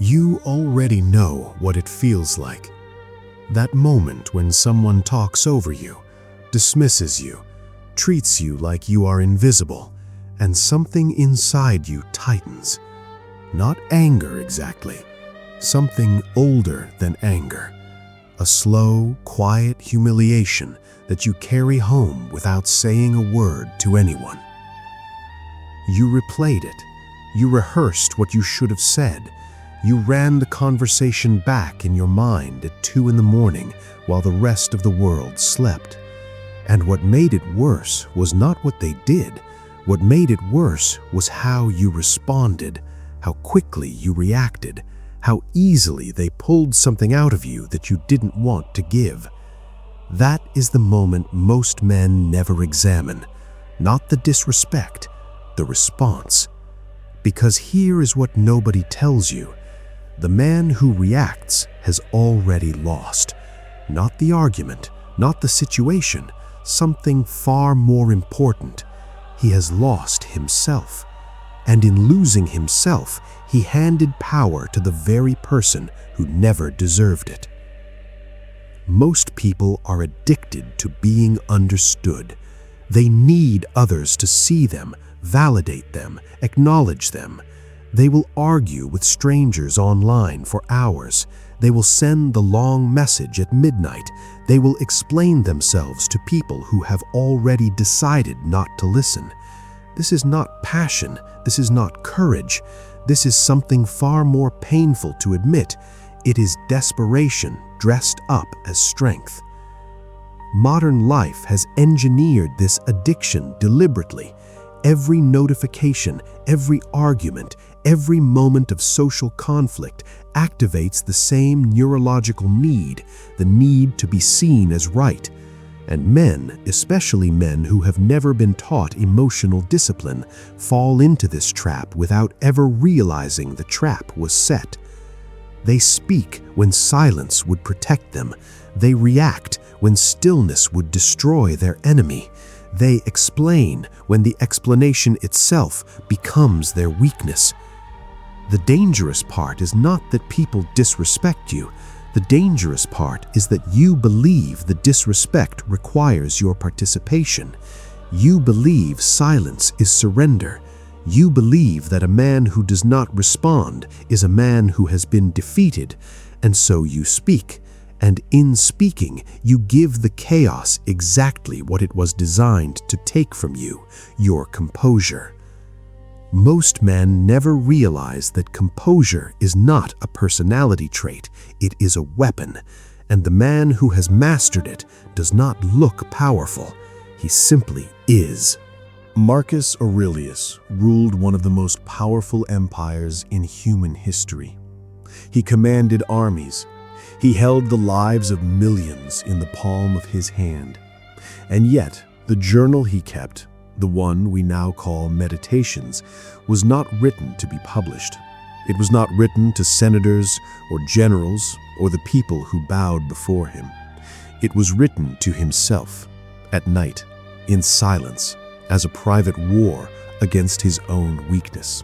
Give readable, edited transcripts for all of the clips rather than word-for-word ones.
You already know what it feels like. That moment when someone talks over you, dismisses you, treats you like you are invisible, and something inside you tightens. Not anger exactly, something older than anger. A slow, quiet humiliation that you carry home without saying a word to anyone. You replayed it. You rehearsed what you should have said. You ran the conversation back in your mind at 2 a.m. while the rest of the world slept. And what made it worse was not what they did. What made it worse was how you responded, how quickly you reacted, how easily they pulled something out of you that you didn't want to give. That is the moment most men never examine, not the disrespect, the response. Because here is what nobody tells you. The man who reacts has already lost. Not the argument, not the situation, something far more important. He has lost himself. And in losing himself, he handed power to the very person who never deserved it. Most people are addicted to being understood. They need others to see them, validate them, acknowledge them. They will argue with strangers online for hours. They will send the long message at midnight. They will explain themselves to people who have already decided not to listen. This is not passion. This is not courage. This is something far more painful to admit. It is desperation dressed up as strength. Modern life has engineered this addiction deliberately. Every notification, every argument, every moment of social conflict activates the same neurological need, the need to be seen as right. And men, especially men who have never been taught emotional discipline, fall into this trap without ever realizing the trap was set. They speak when silence would protect them. They react when stillness would destroy their enemy. They explain when the explanation itself becomes their weakness. The dangerous part is not that people disrespect you. The dangerous part is that you believe the disrespect requires your participation. You believe silence is surrender. You believe that a man who does not respond is a man who has been defeated, and so you speak. And in speaking, you give the chaos exactly what it was designed to take from you, your composure. Most men never realize that composure is not a personality trait, it is a weapon, and the man who has mastered it does not look powerful, he simply is. Marcus Aurelius ruled one of the most powerful empires in human history. He commanded armies. He held the lives of millions in the palm of his hand. And yet, the journal he kept, the one we now call Meditations, was not written to be published. It was not written to senators or generals or the people who bowed before him. It was written to himself, at night, in silence, as a private war against his own weakness.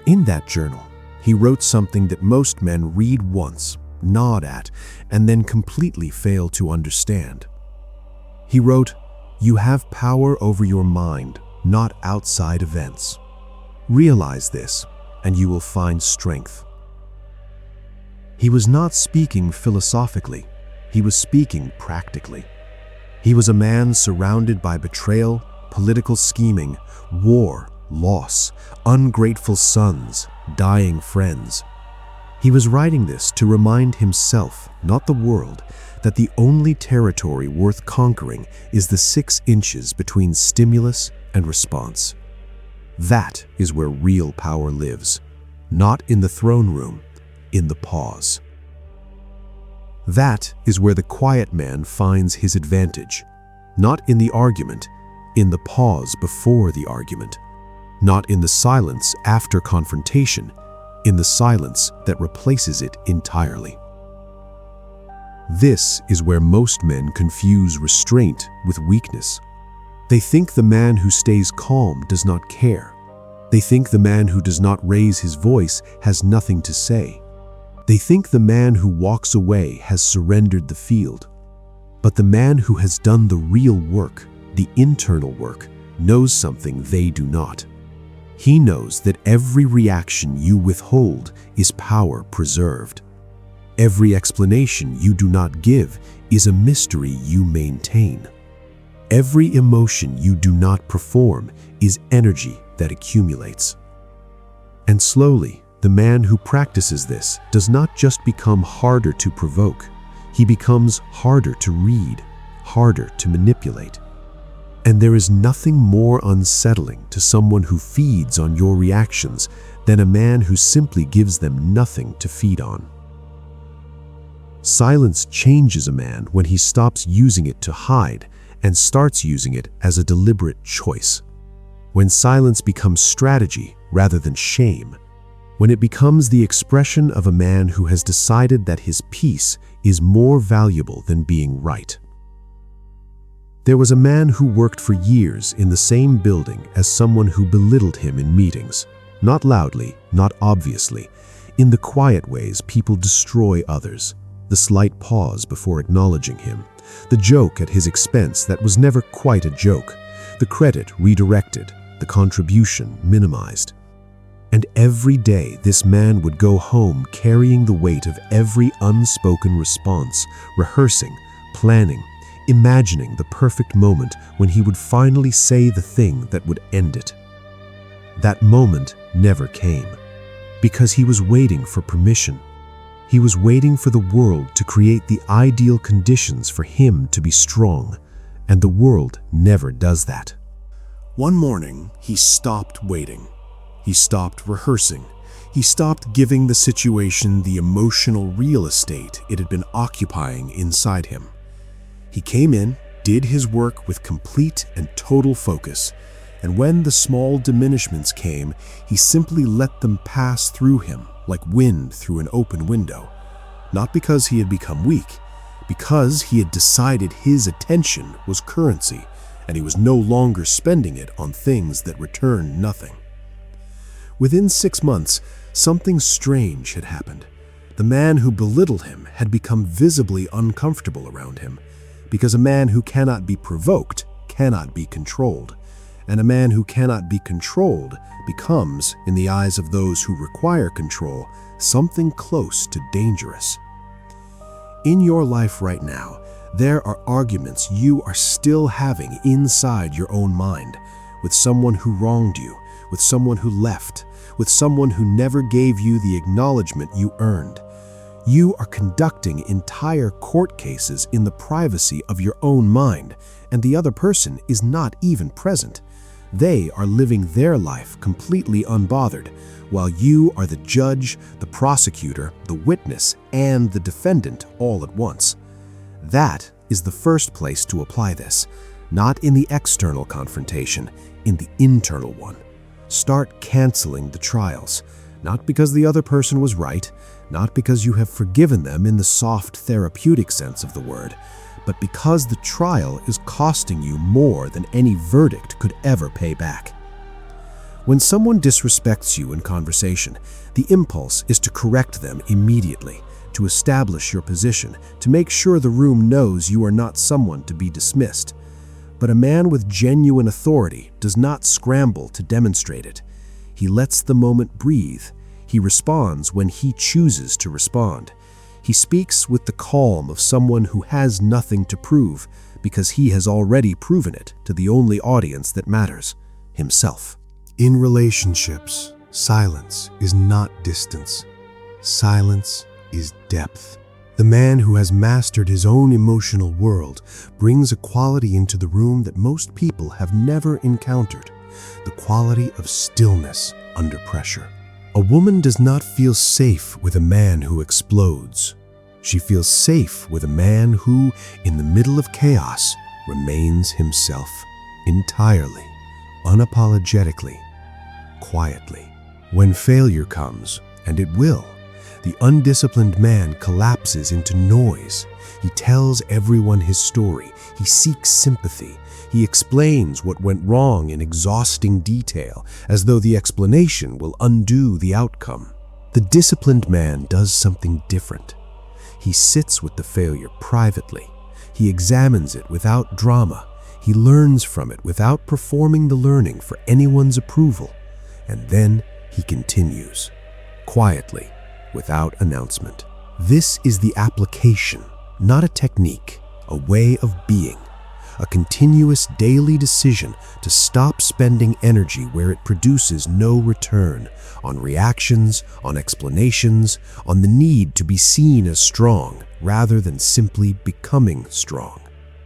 In that journal, he wrote something that most men read once, nod at, and then completely fail to understand. He wrote, "You have power over your mind, not outside events. Realize this, and you will find strength." He was not speaking philosophically. He was speaking practically. He was a man surrounded by betrayal, political scheming, war, loss, ungrateful sons, dying friends. He was writing this to remind himself, not the world, that the only territory worth conquering is the 6 inches between stimulus and response. That is where real power lives, not in the throne room, in the pause. That is where the quiet man finds his advantage, not in the argument, in the pause before the argument, not in the silence after confrontation, in the silence that replaces it entirely. This is where most men confuse restraint with weakness. They think the man who stays calm does not care. They think the man who does not raise his voice has nothing to say. They think the man who walks away has surrendered the field. But the man who has done the real work, the internal work, knows something they do not. He knows that every reaction you withhold is power preserved. Every explanation you do not give is a mystery you maintain. Every emotion you do not perform is energy that accumulates. And slowly, the man who practices this does not just become harder to provoke, he becomes harder to read, harder to manipulate. And there is nothing more unsettling to someone who feeds on your reactions than a man who simply gives them nothing to feed on. Silence changes a man when he stops using it to hide and starts using it as a deliberate choice. When silence becomes strategy rather than shame. When it becomes the expression of a man who has decided that his peace is more valuable than being right. There was a man who worked for years in the same building as someone who belittled him in meetings. Not loudly, not obviously. In the quiet ways people destroy others. The slight pause before acknowledging him. The joke at his expense that was never quite a joke. The credit redirected. The contribution minimized. And every day this man would go home carrying the weight of every unspoken response, rehearsing, planning, imagining the perfect moment when he would finally say the thing that would end it. That moment never came, because he was waiting for permission. He was waiting for the world to create the ideal conditions for him to be strong, and the world never does that. One morning, he stopped waiting. He stopped rehearsing. He stopped giving the situation the emotional real estate it had been occupying inside him. He came in, did his work with complete and total focus, and when the small diminishments came, he simply let them pass through him like wind through an open window. Not because he had become weak, because he had decided his attention was currency, and he was no longer spending it on things that returned nothing. Within 6 months, something strange had happened. The man who belittled him had become visibly uncomfortable around him, because a man who cannot be provoked cannot be controlled, and a man who cannot be controlled becomes, in the eyes of those who require control, something close to dangerous. In your life right now, there are arguments you are still having inside your own mind, with someone who wronged you, with someone who left, with someone who never gave you the acknowledgement you earned. You are conducting entire court cases in the privacy of your own mind, and the other person is not even present. They are living their life completely unbothered, while you are the judge, the prosecutor, the witness, and the defendant all at once. That is the first place to apply this, not in the external confrontation, in the internal one. Start canceling the trials, not because the other person was right, not because you have forgiven them in the soft therapeutic sense of the word, but because the trial is costing you more than any verdict could ever pay back. When someone disrespects you in conversation, the impulse is to correct them immediately, to establish your position, to make sure the room knows you are not someone to be dismissed. But a man with genuine authority does not scramble to demonstrate it. He lets the moment breathe. He responds when he chooses to respond. He speaks with the calm of someone who has nothing to prove, because he has already proven it to the only audience that matters, himself. In relationships, silence is not distance. Silence is depth. The man who has mastered his own emotional world brings a quality into the room that most people have never encountered, the quality of stillness under pressure. A woman does not feel safe with a man who explodes. She feels safe with a man who, in the middle of chaos, remains himself, entirely, unapologetically, quietly. When failure comes, and it will, The undisciplined man collapses into noise. He tells everyone his story. He seeks sympathy. He explains what went wrong in exhausting detail, as though the explanation will undo the outcome. The disciplined man does something different. He sits with the failure privately. He examines it without drama. He learns from it without performing the learning for anyone's approval. And then he continues, quietly, without announcement. This is the application, not a technique, a way of being, a continuous daily decision to stop spending energy where it produces no return, on reactions, on explanations, on the need to be seen as strong rather than simply becoming strong.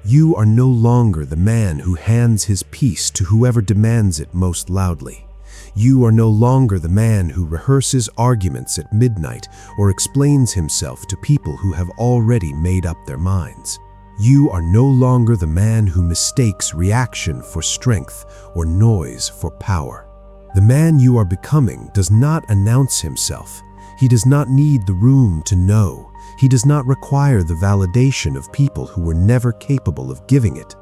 You are no longer the man who hands his peace to whoever demands it most loudly. You are no longer the man who rehearses arguments at midnight or explains himself to people who have already made up their minds. You are no longer the man who mistakes reaction for strength or noise for power. The man you are becoming does not announce himself. He does not need the room to know. He does not require the validation of people who were never capable of giving it.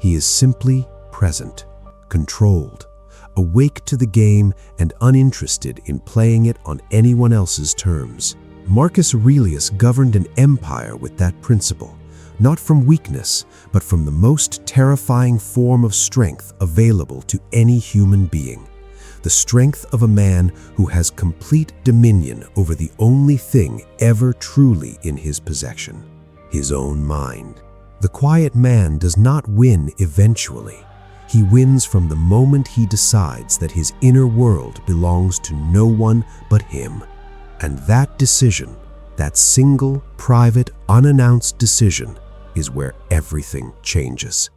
He is simply present, controlled, awake to the game and uninterested in playing it on anyone else's terms. Marcus Aurelius governed an empire with that principle, not from weakness, but from the most terrifying form of strength available to any human being. The strength of a man who has complete dominion over the only thing ever truly in his possession, his own mind. The quiet man does not win eventually. He wins from the moment he decides that his inner world belongs to no one but him. And that decision, that single, private, unannounced decision, is where everything changes.